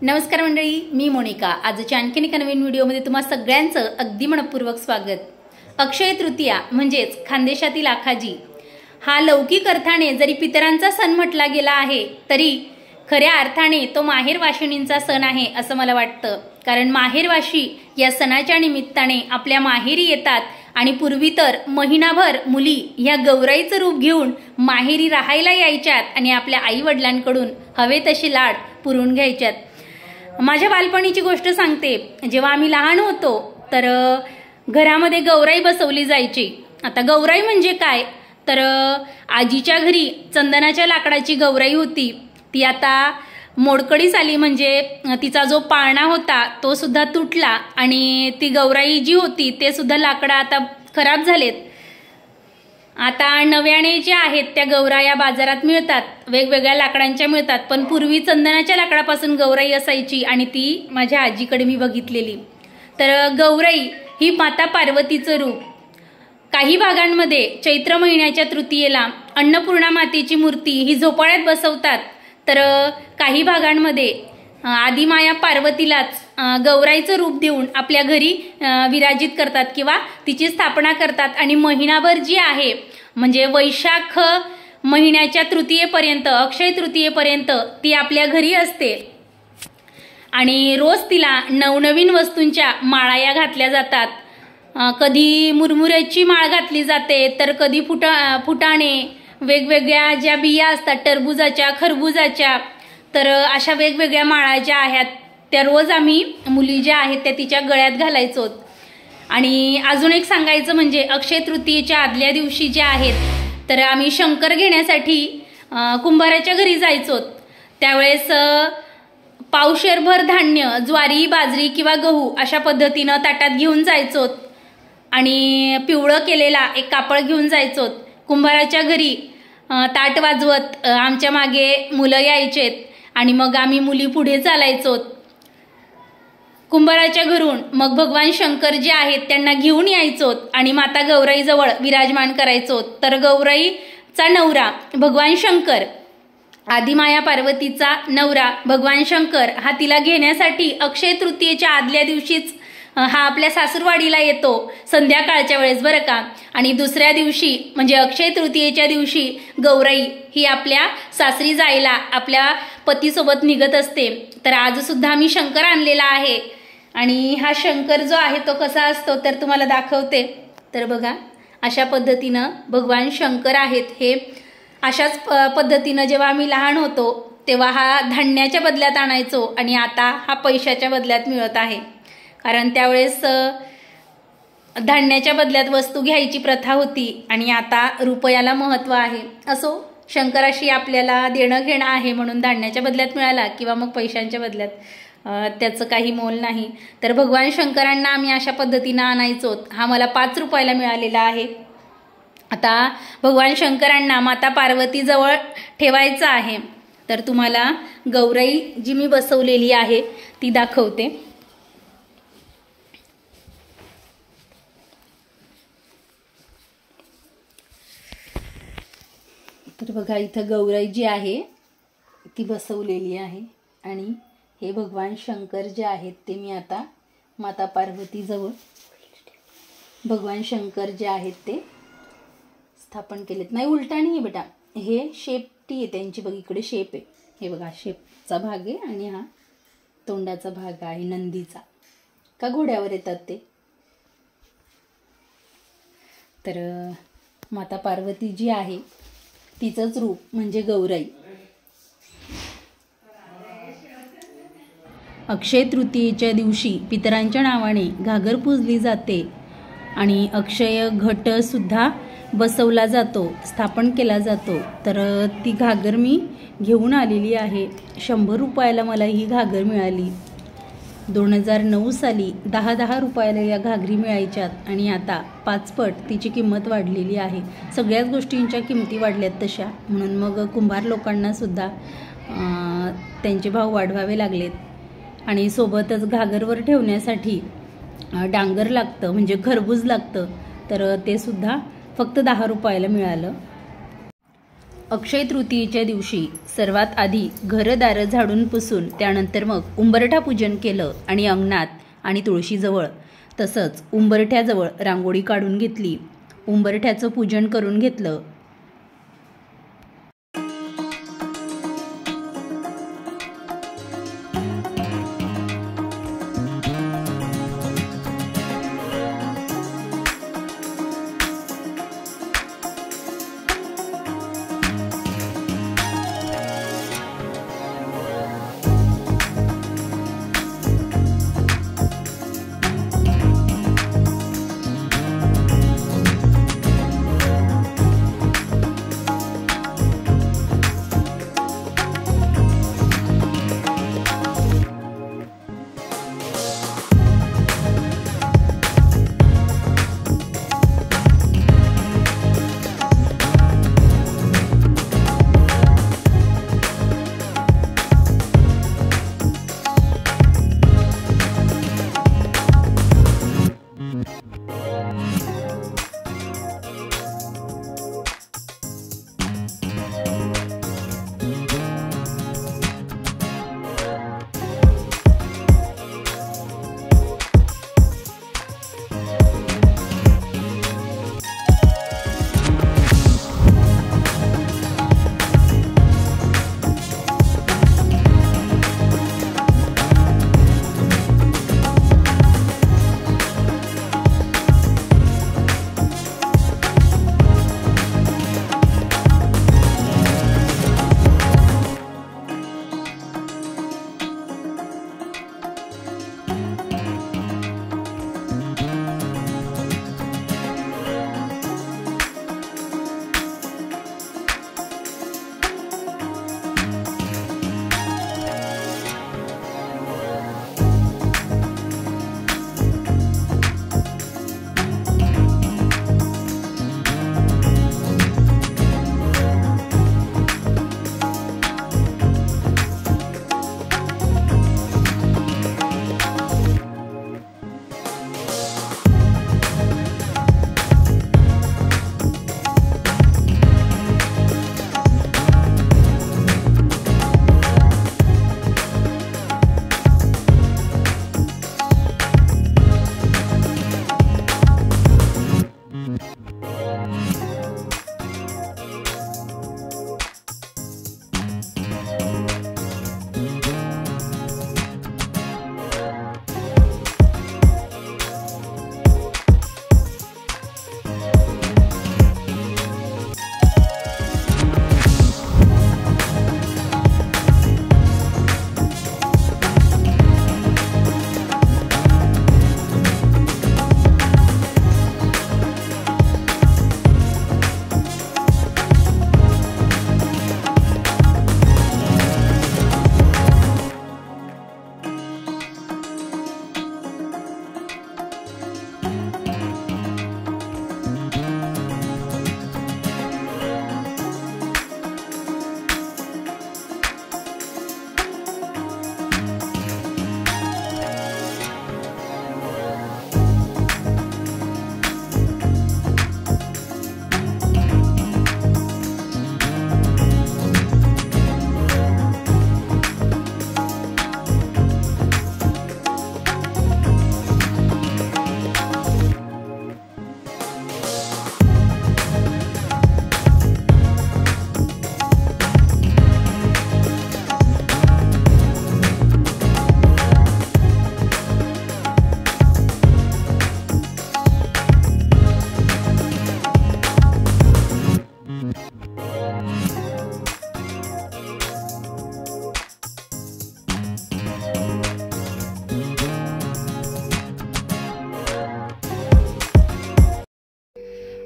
नमस्कार मंडळी, मी मोनिका। आजच्या आणखीन एका नवीन व्हिडिओमध्ये तुम्हा सगळ्यांचं अगदी मनपूर्वक स्वागत। अक्षय तृतीया म्हणजेच खानदेशातील आखाजी हा लौकिक अर्थाने जरी पितरांचा सण म्हटला गेला आहे, तरी खऱ्या अर्थाने तो माहेरवाशिणींचा सण आहे असं मला वाटतं। कारण माहेरवाशी या सणाच्या निमित्ताने आपल्या माहेरी येतात आणि पूर्वी तर महिनाभर मुली ह्या गौराईचं रूप घेऊन माहेरी राहायला यायच्यात आणि आपल्या आई वडिलांकडून हवे तसे लाड पुरवून घ्यायच्यात। माझ्या बालपणीची गोष्ट सांगते। जेव्हा आम्ही लहान होतो तर घरामध्ये गौराई बसवली जायची। आता गौराई म्हणजे काय तर आजीच्या घरी चंदनाच्या लाकडाची गौराई होती। ती आता मोडकळीस आली, म्हणजे तिचा जो पाळणा होता तो सुद्धा तुटला आणि ती गौराई जी होती ते सुद्धा लाकडं आता खराब झालेत। आता नव्याने जे आहेत त्या गौराया बाजारात मिळतात, वेगवेगळ्या लाकडांच्या मिळतात, पण पूर्वी चंदनाच्या लाकडापासून गौराई असायची आणि ती माझ्या आजीकडे मी बघितलेली। तर गौराई ही माता पार्वतीचं रूप। काही भागांमध्ये चैत्र महिन्याच्या तृतीयेला अन्नपूर्णा मातेची मूर्ती ही झोपाळ्यात बसवतात, तर काही भागांमध्ये आदिमाया पार्वतीलाच गौराईचं रूप देऊन आपल्या घरी विराजित करतात किंवा तिची स्थापना करतात आणि महिनाभर जी आहे म्हणजे वैशाख महिन्याच्या तृतीयेपर्यंत, अक्षय तृतीयेपर्यंत ती आपल्या घरी असते आणि रोज तिला नवनवीन वस्तूंच्या माळाया घातल्या जातात। कधी मुरमुऱ्याची माळ घातली जाते, तर कधी फुटाणे, वेगवेगळ्या ज्या बिया असतात टरबुजाच्या, खरबुजाच्या, तर अशा वेगवेगळ्या माळा ज्या आहेत त्या रोज आम्ही मुली ज्या आहेत त्या तिच्या गळ्यात घालायचो। आणि अजून एक सांगायचं म्हणजे अक्षय तृतीयेच्या आदल्या दिवशी ज्या आहेत तर आम्ही शंकर घेण्यासाठी कुंभाराच्या घरी जायचो। त्यावेळेस पावशेरभर धान्य, ज्वारी, बाजरी किंवा गहू अशा पद्धतीनं ताटात घेऊन जायचो आणि पिवळं केलेला एक कापड घेऊन जायचो। कुंभाराच्या घरी ताट वाजवत आमच्या मागे मुलं यायचेत आणि मग आम्ही मुली पुढे चालायचो। कुंभाराच्या घरून मग भगवान शंकर जे आहेत त्यांना घेऊन यायचो आणि माता गौराईजवळ विराजमान करायचो। तर गौराईचा नवरा भगवान शंकर, आदिमाया पार्वतीचा नवरा भगवान शंकर हा तिला घेण्यासाठी अक्षय तृतीयेच्या आदल्या दिवशीच हा आपल्या सासूरवाडीला येतो, संध्याकाळच्या वेळेस बरं का। आणि दुसऱ्या दिवशी म्हणजे अक्षय तृतीयेच्या दिवशी गौराई ही आपल्या सासरी जायला आपल्या पतीसोबत निघत असते। तर आज सुद्धा मी शंकर आणलेला आहे आणि हा शंकर जो आहे तो कसा असतो तर तुम्हाला दाखवते। तर बघा, अशा पद्धतीनं भगवान शंकर आहेत। हे अशाच पद्धतीनं जेव्हा आम्ही लहान होतो तेव्हा हा धान्याच्या बदल्यात आणायचो आणि आता हा पैशाच्या बदल्यात मिळत आहे। कारण त्यावेळेस धान्याच्या बदल्यात वस्तू घ्यायची प्रथा होती आणि आता रुपयाला महत्त्व आहे। असो, शंकराशी आपल्याला देणं घेणं आहे म्हणून धान्याच्या बदल्यात मिळाला किंवा मग पैशांच्या बदल्यात त्याचं काही मोल नाही। तर भगवान शंकरांना आम्ही अशा पद्धतीनं आणायचो। हा मला 5 रुपयाला मिळालेला आहे। आता भगवान शंकरांना माता पार्वतीजवळ ठेवायचं आहे, तर तुम्हाला गौराई जी मी बसवलेली आहे ती दाखवते। तर बघा, इथं गौराई जी आहे ती बसवलेली आहे आणि हे भगवान शंकर जे आहेत ते मी आता माता पार्वतीजवळ भगवान शंकर जे आहेत ते स्थापन केलेत। नाही, उलटा नाही आहे बेटा, हे शेपटी आहे त्यांची, बघ इकडे शेप आहे, हे बघा शेपचा भाग आहे आणि हा तोंडाचा भाग आहे नंदीचा, का घोड्यावर येतात ते। तर माता पार्वती जी आहे तिचंच रूप म्हणजे गौराई। अक्षय तृतीयेच्या दिवशी पितरांच्या नावाने घागर पूजली जाते आणि अक्षय घट सुद्धा बसवला जातो, स्थापन केला जातो। तर ती घागर मी घेऊन आलेली आहे। 100 रुपयाला मला ही घागर मिळाली। 2009 साली 10 रुपयाला या घागरी मिळायच्यात आणि आता 5 पट तिची किंमत वाढलेली आहे। सगळ्याच गोष्टींच्या किमती वाढल्यात तशा, म्हणून मग कुंभार लोकांना सुद्धा त्यांचे भाव वाढवावे लागलेत आणि सोबतच घागरवर ठेवण्यासाठी डांगर लागतं म्हणजे खरबूज लागतं, तर ते सुद्धा फक्त 10 रुपयाला मिळालं। अक्षय तृतीयेच्या दिवशी सर्वात आधी घरदारं झाडून पुसून त्यानंतर मग उंबरठा पूजन केलं आणि अंगणात आणि तुळशीजवळ तसंच उंबरठ्याजवळ रांगोळी काढून घेतली. उंबरठ्याचं पूजन करून घेतलं.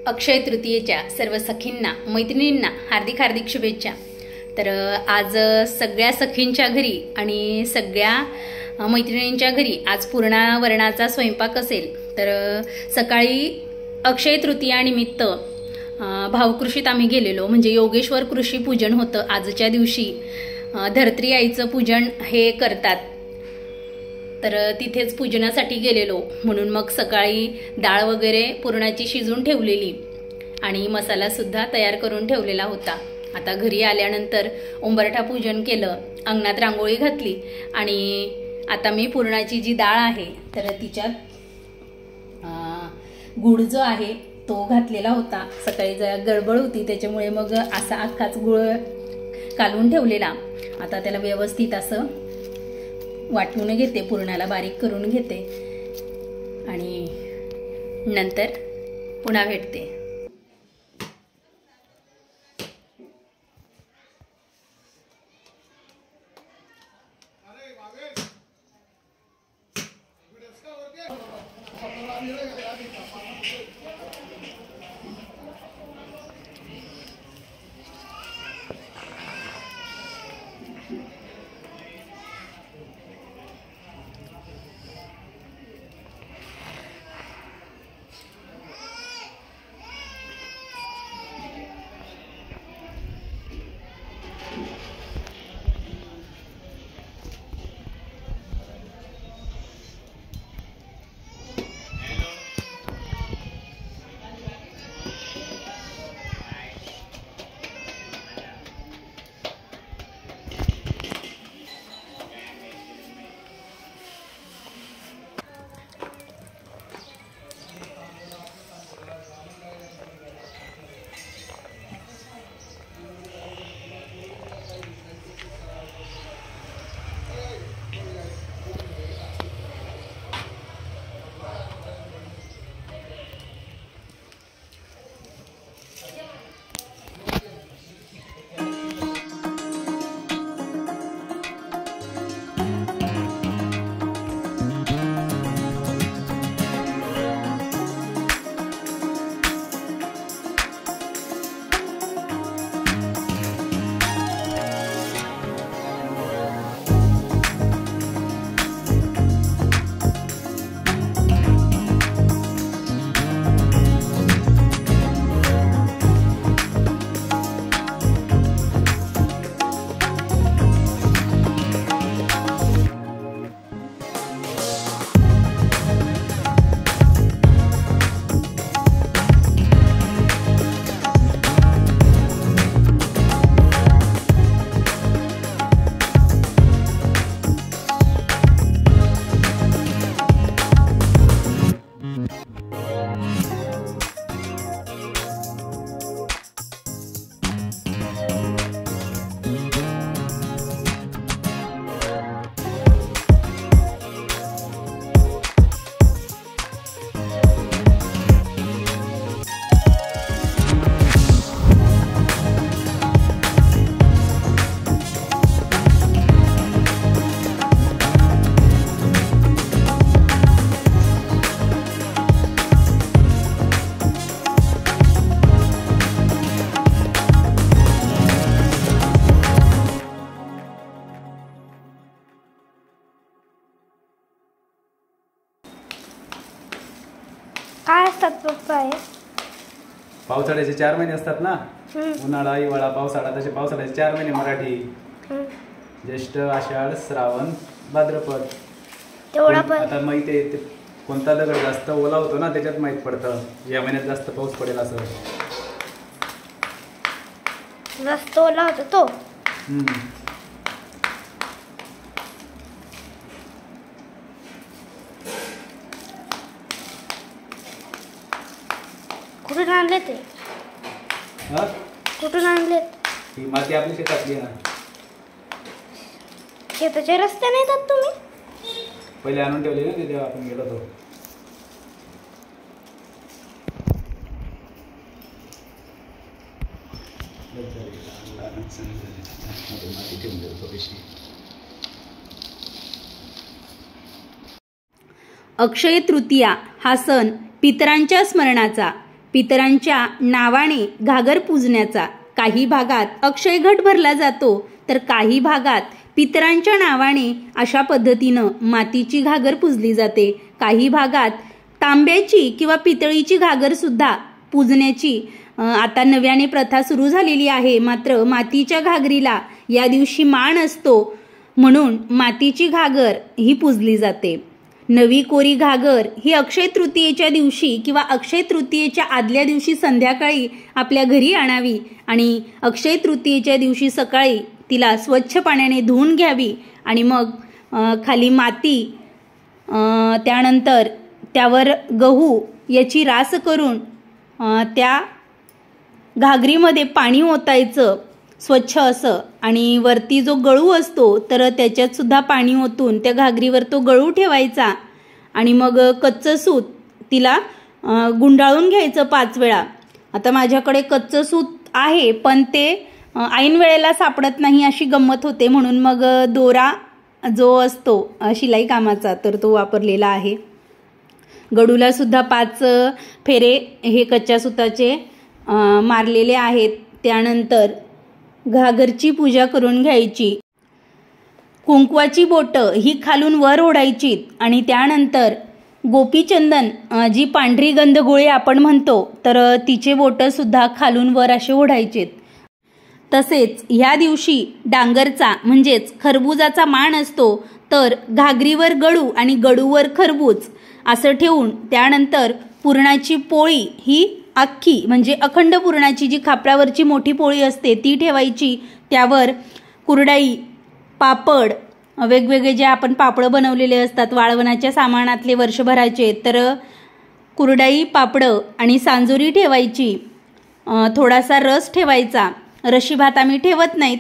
अक्षय तृतीयेच्या सर्व सखींना मैत्रिणींना हार्दिक हार्दिक शुभेच्छा। तर आज सगळ्या सखींच्या घरी आणि सगळ्या मैत्रिणींच्या घरी आज पूर्णावरणाचा स्वयंपाक असेल। तर सकाळी अक्षय तृतीयानिमित्त भावकृषीत आम्ही गेलेलो, म्हणजे योगेश्वर कृषी पूजन होतं। आजच्या दिवशी धरत्री आईचं पूजन हे करतात, तर तिथेच पूजनासाठी गेलेलो। म्हणून मग सकाळी डाळ वगैरे पुरणाची शिजून ठेवलेली आणि मसाला सुद्धा तयार करून ठेवलेला होता आता घरी आल्यानंतर उंबरठा पूजन केलं, अंगणात रांगोळी घातली आणि आता मी पुरणाची जी डाळ आहे तर तिच्यात गुळ जो आहे तो घातलेला होता. सकाळी जरा गडबड होती त्याच्यामुळे मग असा अख्खाच गुळ कालवून ठेवलेला. आता त्याला व्यवस्थित असं वाटून घेते, पुरणाला बारीक करून घेते आणि नंतर पुन्हा भेटते. काय असतात पप्पा हे? पावसाळ्याचे 4 महिने असतात ना, उन्हाळा, हिवाळा, पावसाळा. तसे पावसाळ्याचे 4 महिने मराठी: ज्येष्ठ, आषाढ, श्रावण, भाद्रपद. तेवढा पण आता माहिती आहे कोणता दगड जास्त ओला होतो ना त्याच्यात माहित पडतं या महिन्यात जास्त पाऊस पडेल असं. जास्त ओला होता तो. कुठून आणले ते? कुठून आणले? ही माती आपली शेतातली आहे ना. शेताचे रस्ते नाही जात तुम्ही? पहिले आणून ठेवले ना तेव्हा आपण गेलो होतो. अक्षय तृतीया हा सण पितरांच्या स्मरणाचा, पितरांच्या नावाने घागर पूजण्याचा. काही भागात अक्षय घट भरला जातो तर काही भागात पितरांच्या नावाने अशा पद्धतीनं मातीची घागर पूजली जाते. काही भागात तांब्याची किंवा पितळीची घागर सुद्धा पूजण्याची आता नव्याने प्रथा सुरू झालेली आहे. मात्र मातीच्या घागरीला या दिवशी मान असतो म्हणून मातीची घागर ही पूजली जाते. नवी कोरी घागर ही अक्षय तृतीयेच्या दिवशी किंवा अक्षय तृतीयेच्या आदल्या दिवशी संध्याकाळी आपल्या घरी आणावी आणि अक्षय तृतीयेच्या दिवशी सकाळी तिला स्वच्छ पाण्याने धुवून घ्यावी आणि मग खाली माती, त्यानंतर त्यावर गहू याची रास करून त्या घागरीमध्ये पाणी ओतायचं स्वच्छ असं, आणि वरती जो गळू असतो तर त्याच्यात सुद्धा पाणी ओतून त्या घागरीवर तो गळू ठेवायचा आणि मग कच्चं सूत तिला गुंडाळून घ्यायचं 5 वेळा. आता माझ्याकडे कच्चं सूत आहे पण ते ऐन वेळेला सापडत नाही अशी गंमत होते, म्हणून मग दोरा जो असतो शिलाई कामाचा तर तो वापरलेला आहे. गडूला सुद्धा 5 फेरे हे कच्च्या सुताचे मारलेले आहेत. त्यानंतर घागरची पूजा करून घ्यायची. कुंकवाची बोटं ही खालून वर ओढायची आणि त्यानंतर गोपीचंदन जी पांढरी गंधगोळी आपण म्हणतो तर तिचे बोटं सुद्धा खालून वर असे ओढायचेत. तसेच ह्या दिवशी डांगरचा म्हणजेच खरबुजाचा मान असतो तर घागरीवर गडू आणि गडूवर खरबूज असं ठेवून त्यानंतर पुरणाची पोळी ही अख्खी म्हणजे अखंड पुरणाची जी खापरावरची मोठी पोळी असते ती ठेवायची. त्यावर कुरडाई, पापड, वेगवेगळे जे आपण पापडं बनवलेले असतात वाळवणाच्या सामानातले वर्षभराचे तर कुरडाई, पापडं आणि सांजोरी ठेवायची. थोडासा रस ठेवायचा. रशी भात आम्ही ठेवत नाहीत,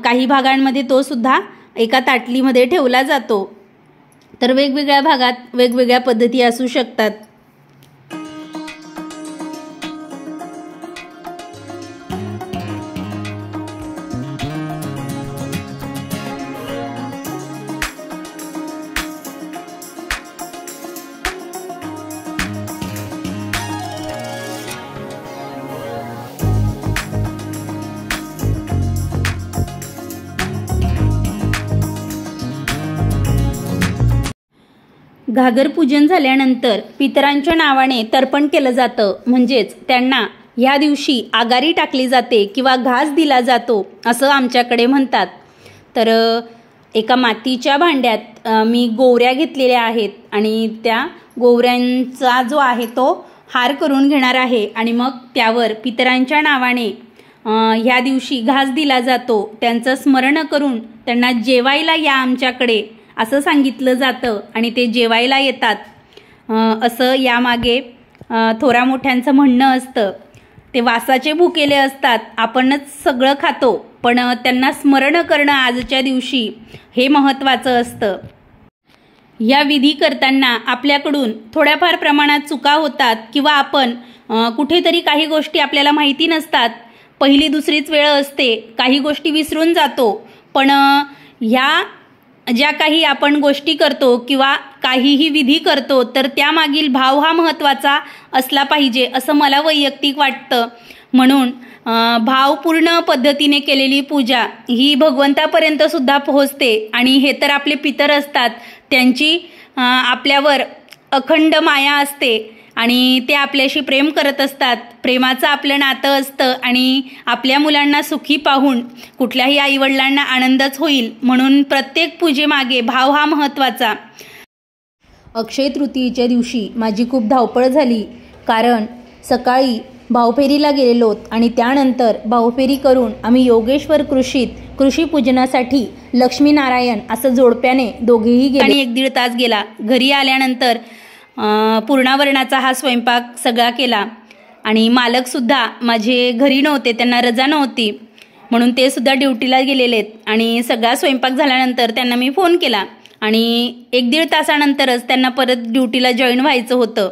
काही भागांमध्ये तो सुद्धा एका ताटलीमध्ये ठेवला जातो. तर वेगवेगळ्या भागात वेगवेगळ्या पद्धती असू शकतात. घागर पूजन झाल्यानंतर पितरांच्या नावाने तर्पण केलं जातं, म्हणजेच त्यांना ह्या दिवशी आगारी टाकली जाते किंवा घास दिला जातो असं आमच्याकडे म्हणतात. तर एका मातीच्या भांड्यात मी गोवऱ्या घेतलेल्या आहेत आणि त्या गोवऱ्यांचा जो आहे तो हार करून घेणार आहे आणि मग त्यावर पितरांच्या नावाने ह्या दिवशी घास दिला जातो. त्यांचं स्मरण करून त्यांना जेवायला या आमच्याकडे असं सांगितलं जातं आणि ते जेवायला येतात असं यामागे थोरा मोठ्यांचं म्हणणं असतं. ते वासाचे भुकेले असतात, आपणच सगळं खातो पण त्यांना स्मरण करणं आजच्या दिवशी हे महत्त्वाचं असतं. या विधी करताना आपल्याकडून थोड्याफार प्रमाणात चुका होतात किंवा आपण कुठेतरी काही गोष्टी आपल्याला माहिती नसतात, पहिली दुसरीच वेळ असते, काही गोष्टी विसरून जातो. पण ह्या ज्या काही आपण गोष्टी करतो किंवा काहीही विधी करतो तर त्यामागील भाव हा महत्त्वाचा असला पाहिजे असं मला वैयक्तिक वाटतं. म्हणून भावपूर्ण पद्धतीने केलेली पूजा ही भगवंतापर्यंत सुद्धा पोहोचते आणि हे तर आपले पितर असतात, त्यांची आपल्यावर अखंड माया असते आणि ते आपल्याशी प्रेम करत असतात. प्रेमाचं आपलं नातं असतं आणि आपल्या मुलांना सुखी पाहून कुठल्याही आईवडिलांना आनंदच होईल, म्हणून प्रत्येक पूजेमागे भाव हा महत्त्वाचा. अक्षय तृतीयेच्या दिवशी माझी खूप धावपळ झाली, कारण सकाळी भावफेरीला गेलेलो आणि त्यानंतर भावफेरी करून आम्ही योगेश्वर कृषी पूजनासाठी लक्ष्मीनारायण असं जोडप्याने दोघेही गेले आणि 1-1.5 तास गेला. घरी आल्यानंतर पूर्णावरणाचा हा स्वयंपाक सगळा केला आणि मालकसुद्धा माझे घरी नव्हते, त्यांना रजा नव्हती म्हणून ते सुद्धा ड्युटीला गेलेले आहेत. आणि सगळा स्वयंपाक झाल्यानंतर त्यांना मी फोन केला आणि 1-1.5 तासानंतरच त्यांना परत ड्युटीला जॉईन व्हायचं होतं.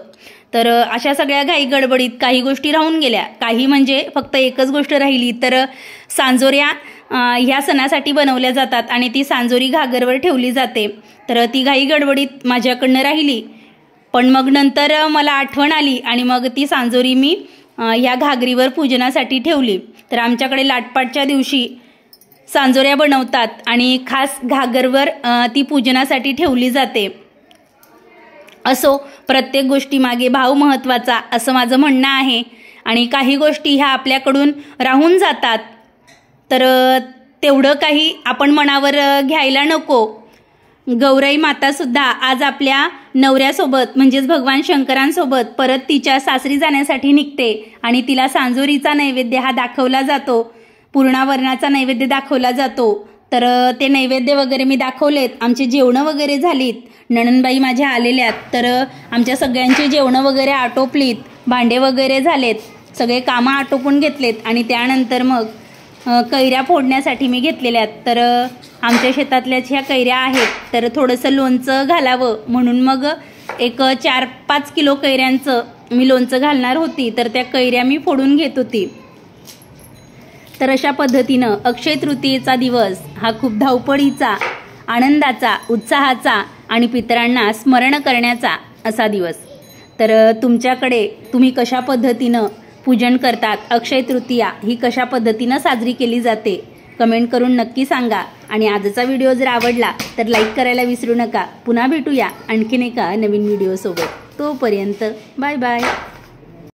तर अशा सगळ्या घाई गडबडीत काही गोष्टी राहून गेल्या, काही म्हणजे फक्त एकच गोष्ट राहिली. तर सांजोऱ्या ह्या सणासाठी बनवल्या जातात आणि ती सांजोरी घागरवर ठेवली जाते, तर ती घाई गडबडीत माझ्याकडनं राहिली. पण मग नंतर मला आठवण आली आणि मग ती सांजोरी मी ह्या घागरीवर पूजनासाठी ठेवली. तर आमच्याकडे लाटपाटच्या दिवशी सांजोऱ्या बनवतात आणि खास घागरवर ती पूजनासाठी ठेवली जाते. असो, प्रत्येक गोष्टीमागे भाव महत्त्वाचा असं माझं म्हणणं आहे. आणि काही गोष्टी ह्या आपल्याकडून राहून जातात तर तेवढं काही आपण मनावर घ्यायला नको. गौराई माता सुद्धा आज आपल्या नवऱ्यासोबत म्हणजेच भगवान शंकरांसोबत परत तिच्या सासरी जाण्यासाठी निघते आणि तिला सांजोरीचा नैवेद्य हा दाखवला जातो, पूर्णावरणाचा नैवेद्य दाखवला जातो. तर ते नैवेद्य वगैरे मी दाखवलेत. आमचे जेवणं वगैरे झालीत, नणंदबाई माझ्या आलेल्यात, तर आमच्या सगळ्यांची जेवणं वगैरे आटोपलीत, भांडे वगैरे झालेत, सगळे कामं आटोपून घेतलेत आणि त्यानंतर मग कैऱ्या फोडण्यासाठी मी घेतलेल्यात. तर आमच्या शेतातल्याच ह्या कैऱ्या आहेत, तर थोडंसं लोणचं घालावं म्हणून मग एक 4-5 किलो कैऱ्यांचं मी लोणचं घालणार होती. तर त्या कैऱ्या मी फोडून घेत होती. तर अशा पद्धतीनं अक्षय तृतीयेचा दिवस हा खूप धावपळीचा, आनंदाचा, उत्साहाचा आणि पितरांना स्मरण करण्याचा असा दिवस. तर तुमच्याकडे तुम्ही कशा पद्धतीनं पूजन करतात, अक्षय तृतीया ही कशा पद्धतीनं साजरी केली जाते, कमेंट करून नक्की सांगा. आणि आजचा व्हिडिओ जर आवडला तर लाईक करायला विसरू नका. पुन्हा भेटूया आणखीन एका नवीन व्हिडिओसोबत. तोपर्यंत बाय बाय.